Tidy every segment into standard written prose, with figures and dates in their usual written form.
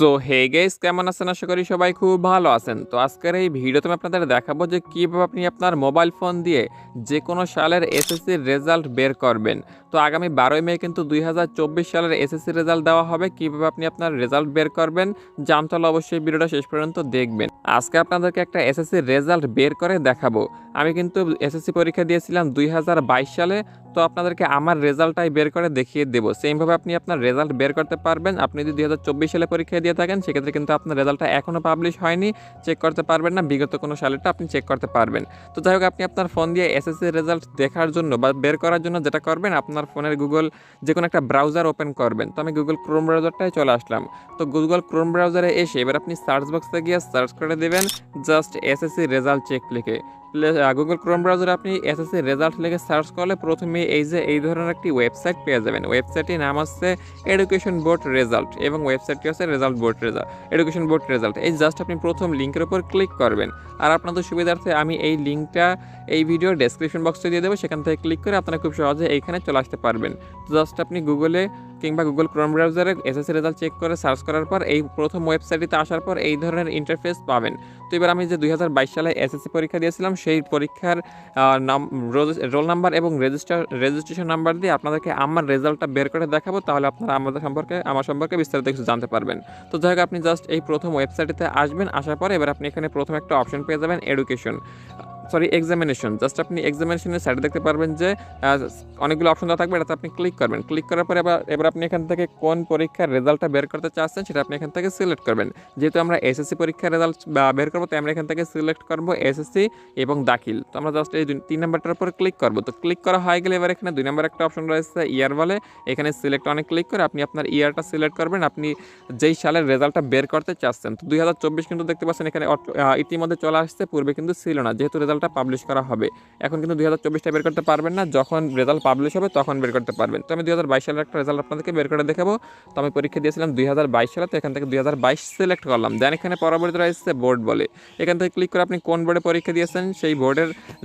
So hey guys, কেমন আছেন? আশা করি সবাই খুব ভালো আছেন। তো আজকের এই ভিডিওতে আমি আপনাদের দেখাবো যে কীভাবে আপনি আপনার মোবাইল ফোন দিয়ে যে কোনো সালের এসএসসির রেজাল্ট বের করবেন। তো আগামী 12ই মে কিন্তু 2024 সালের এসএসসি রেজাল্ট দেওয়া হবে। কীভাবে আপনি আপনার রেজাল্ট বের করবেন জানতে হলে অবশ্যই ভিডিওটা শেষ পর্যন্ত দেখবেন। আজকে আপনাদেরকে একটা এসএসসির রেজাল্ট বের করে দেখাবো। আমি কিন্তু এসএসসি পরীক্ষা দিয়েছিলাম 2022 সালে। তো আপনাদেরকে আমার রেজাল্টটাই বের করে দেখিয়ে দেবো। সেমভাবে আপনি আপনার রেজাল্ট বের করতে পারবেন। আপনি যদি 2024 সালে পরীক্ষা দিয়ে থাকেন সেক্ষেত্রে কিন্তু আপনার রেজাল্টটা এখনও পাবলিশ হয়নি, চেক করতে পারবেন না। বিগত কোনো সালেরটা আপনি চেক করতে পারবেন। তো যাই হোক, আপনি আপনার ফোন দিয়ে এসএসসির রেজাল্ট দেখার জন্য বা বের করার জন্য যেটা করবেন, আপনার ফোনের গুগল যে কোনো একটা ব্রাউজার ওপেন করবেন। তো আমি গুগল ক্রোম ব্রাউজারটাই চলে আসলাম। তো গুগল ক্রোম ব্রাউজারে এসে এবার আপনি সার্চ বক্সে গিয়ে সার্চ করে দেবেন জাস্ট এসএসসি রেজাল্ট চেক লিখে। গুগল ক্রোম ব্রাউজারে আপনি এসএসসি রেজাল্ট লিখে সার্চ করলে প্রথমে এই ধরনের একটি ওয়েবসাইট পেয়ে যাবেন। ওয়েবসাইটটির নাম হচ্ছে এডুকেশন বোর্ড রেজাল্ট এবং ওয়েবসাইটটি হচ্ছে এডুকেশন বোর্ড রেজাল্ট। এই জাস্ট আপনি প্রথম লিঙ্কের উপর ক্লিক করবেন। আর আপনাদের সুবিধার্থে আমি এই লিঙ্কটা এই ভিডিওর ডেসক্রিপশন বক্সে দিয়ে দেবো, সেখান থেকে ক্লিক করে আপনারা খুব সহজে এইখানে চলে আসতে পারবেন। জাস্ট আপনি গুগলে কিংবা গুগল ক্রোম ব্রাউজারে এসএসসি রেজাল্ট চেক করে সার্চ করার পর এই প্রথম ওয়েবসাইটটিতে আসার পর এই ধরনের ইন্টারফেস পাবেন। তো এবার আমি যে 2022 সালে এসএসসি পরীক্ষা দিয়েছিলাম সেই পরীক্ষার রোল নাম্বার এবং রেজিস্ট্রেশন নাম্বার দিয়ে আপনাদেরকে আমার রেজাল্টটা বের করে দেখাবো। তাহলে আপনারা আমার সম্পর্কে বিস্তারিত কিছু জানতে পারবেন। তো যাই হোক, আপনি জাস্ট এই প্রথম ওয়েবসাইটটিতে আসবেন। আসার পরে এবার আপনি এখানে প্রথম একটা অপশন পেয়ে যাবেন এক্সামিনেশন। জাস্ট আপনি এক্সামিনেশনের সাইডে দেখতে পারবেন যে অনেকগুলো অপশন দেওয়া থাকবে, এটাতে আপনি ক্লিক করবেন। ক্লিক করার পরে এবার আপনি এখান থেকে কোন পরীক্ষার রেজাল্টটা বের করতে চাচ্ছেন সেটা আপনি এখান থেকে সিলেক্ট করবেন। যেহেতু আমরা এসএসসি পরীক্ষার রেজাল্ট বের করবো, তাই আমরা এখান থেকে সিলেক্ট করবো এসএসসি এবং দাখিল। তো আমরা জাস্ট এই 3 নাম্বারটার উপরে ক্লিক করবো। তো ক্লিক করা হয়ে গেলে এবার এখানে 2 নাম্বার একটা অপশন রয়েছে ইয়ার বলে, এখানে সিলেক্ট অনেক ক্লিক করে আপনি আপনার ইয়ারটা সিলেক্ট করবেন, আপনি যেই সালের রেজাল্টটা বের করতে চাচ্ছেন। তো 2024 কিন্তু দেখতে পাচ্ছেন এখানে ইতিমধ্যে চলে আসছে, পূর্বে কিন্তু ছিল না, যেহেতু রেজাল্টটা পাবলিশ করা হবে। এখন কিন্তু 2024টা বের করতে পারবেন না, যখন রেজাল্ট পাবলিশ হবে তখন বের করতে পারবেন। তো আমি 2022 সালের একটা রেজাল্ট আপনাদেরকে বের করে দেখাবো। তো আমি পরীক্ষা দিয়েছিলাম 2022 সালে, তো এখান থেকে 2022 সিলেক্ট করলাম। দেন এখানে পরবর্তী রয়েছে বোর্ড বলে, এখান থেকে ক্লিক করে আপনি কোন বোর্ডে পরীক্ষা দিয়েছেন সেই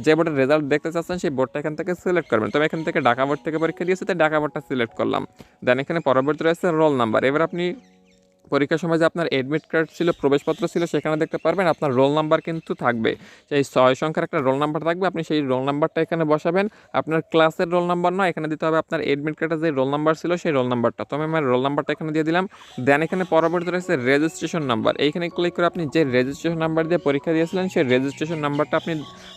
যে বোর্ডের রেজাল্ট দেখতে চাচ্ছেন সেই বোর্ডটা এখান থেকে সিলেক্ট করবেন। তো আমি এখান থেকে ঢাকা বোর্ড থেকে পরীক্ষা দিয়েছি, তাই ঢাকা বোর্ডটা সিলেক্ট করলাম। দেন এখানে পরবর্তী রয়েছে রোল নাম্বার। এবার আপনি পরীক্ষার সময় যে আপনার এডমিট কার্ড ছিল, প্রবেশপত্র ছিল, সেখানে দেখতে পারবেন আপনার রোল নাম্বার কিন্তু থাকবে। সেই 6 সংখ্যার একটা রোল নাম্বার থাকবে, আপনি সেই রোল নাম্বারটা এখানে বসাবেন। আপনার ক্লাসের রোল নাম্বার নয়, এখানে দিতে হবে আপনার এডমিট কার্ডে যে রোল নাম্বার ছিল সেই রোল নাম্বারটা। তো আমি আমার রোল নাম্বারটা এখানে দিয়ে দিলাম। দেন এখানে পরবর্তী রয়েছে রেজিস্ট্রেশন নাম্বার। এইখানে ক্লিক করে আপনি যে রেজিস্ট্রেশন নাম্বার দিয়ে পরীক্ষা দিয়েছিলেন সেই রেজিস্ট্রেশন নাম্বারটা আপনি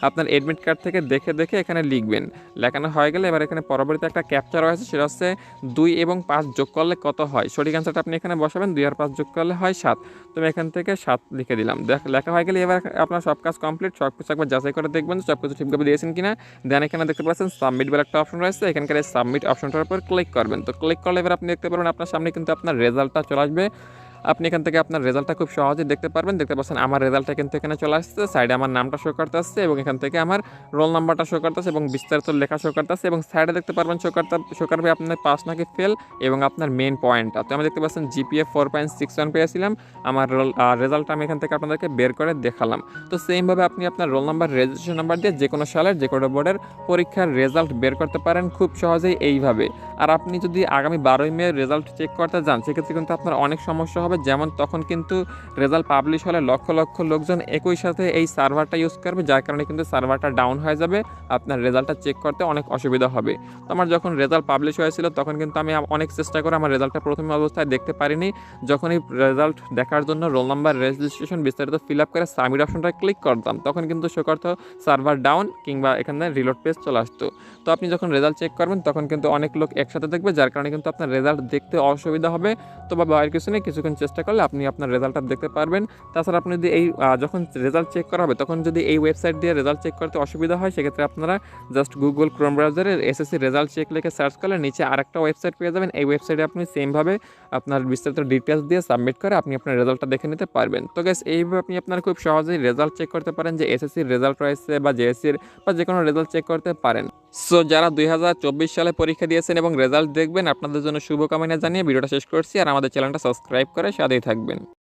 আপনার এডমিট কার্ড থেকে দেখে এখানে লিখবেন। লেখানো হয়ে গেলে এবার এখানে পরবর্তীতে একটা ক্যাপচা রয়েছে, সেটা হচ্ছে 2 এবং 5 যোগ করলে কত হয়। সঠিক অ্যান্সারটা আপনি এখানে বসাবেন। 2 আর 5 যোগ করলে হয় 7। তুমি এখান থেকে 7 লিখে দিলাম। লেখা হয়ে গেলে এবার আপনার সব কাজ কমপ্লিট। সব কিছু একবার যাচাই করে দেখবেন সব কিছু ঠিকভাবে দিয়েছেন কিনা। দেন এখানে দেখতে পাচ্ছেন সাবমিট বলে একটা অপশন রয়েছে, এখানকার এই সাবমিট অপশনটার উপর ক্লিক করবেন। তো ক্লিক করলে এবার আপনি দেখতে পারবেন আপনার সামনে কিন্তু আপনার রেজাল্টটা চলে আসবে। আপনি এখান থেকে আপনার রেজাল্টটা খুব সহজেই দেখতে পারবেন। দেখতে পাচ্ছেন আমার রেজাল্টটা কিন্তু এখানে চলে আসছে, সাইডে আমার নামটা শো করতে আসছে এবং এখান থেকে আমার রোল নাম্বারটা শো করতে আসছে এবং বিস্তারিত লেখা শো করতে আসছে এবং সাইডে দেখতে পারবেন শো করবে আপনার পাস নাকি ফেল এবং আপনার মেন পয়েন্টটা। তো আমি দেখতে পাচ্ছেন জিপিএ 4.61 পেয়েছিলাম। আমার রেজাল্টটা আমি এখান থেকে আপনাদেরকে বের করে দেখালাম। তো সেমভাবে আপনি আপনার রোল নাম্বার, রেজিস্ট্রেশন নাম্বার দিয়ে যে কোনো সালের যে কোনো বোর্ডের পরীক্ষার রেজাল্ট বের করতে পারেন খুব সহজেই এইভাবে। আর আপনি যদি আগামী 12ই মে রেজাল্ট চেক করতে যান সেক্ষেত্রে কিন্তু আপনার অনেক সমস্যা হবে। যেমন তখন কিন্তু রেজাল্ট পাবলিশ হলে লক্ষ লক্ষ লোকজন একই সাথে এই সার্ভারটা ইউজ করবে, যার কারণে কিন্তু সার্ভারটা ডাউন হয়ে যাবে, আপনার রেজাল্টটা চেক করতে অনেক অসুবিধা হবে। তো আমার যখন রেজাল্ট পাবলিশ হয়েছিল তখন কিন্তু আমি অনেক চেষ্টা করে আমার রেজাল্টটা প্রথম অবস্থায় দেখতে পারিনি। যখন এই রেজাল্ট দেখার জন্য রোল নাম্বার, রেজিস্ট্রেশন বিস্তারিত ফিল আপ করে সাবমিট অপশনটা ক্লিক করতাম, তখন কিন্তু শো করতো সার্ভার ডাউন কিংবা এখানে রিলোড পেজ চলে আসতো। তো আপনি যখন রেজাল্ট চেক করবেন তখন কিন্তু অনেক লোক একসাথে দেখবে, যার কারণে কিন্তু আপনার রেজাল্ট দেখতে অসুবিধা হবে। তো বা বাইরের কিছু নেই, কিছুক্ষণ চেষ্টা করলে আপনি আপনার রেজাল্টটা দেখতে পারবেন। তাছাড়া আপনি যদি যখন রেজাল্ট চেক করা হবে তখন যদি এই ওয়েবসাইট দিয়ে রেজাল্ট চেক করতে অসুবিধা হয়, সেক্ষেত্রে আপনারা জাস্ট গুগল ক্রোম ব্রাউজারে এসএসসি রেজাল্ট চেক লিখে সার্চ করলে নিচে আরেকটা ওয়েবসাইট পেয়ে যাবেন। এই ওয়েবসাইটে আপনি সেমভাবে আপনার বিস্তারিত ডিটেলস দিয়ে সাবমিট করে আপনি আপনার রেজাল্টটা দেখে নিতে পারবেন। তো গাইস, এইভাবে আপনি আপনার খুব সহজেই রেজাল্ট চেক করতে পারেন, যে এসএসসির রেজাল্ট রয়েছে বা জেএসসির বা যে কোনো রেজাল্ট চেক করতে পারেন। সো যারা 2024 সালে পরীক্ষা দিয়েছেন এবং রেজাল্ট দেখবেন, আপনাদের জন্য শুভকামনা জানিয়ে ভিডিওটা শেষ করছি। আর আমাদের চ্যানেলটা সাবস্ক্রাইব করে সাথেই থাকবেন।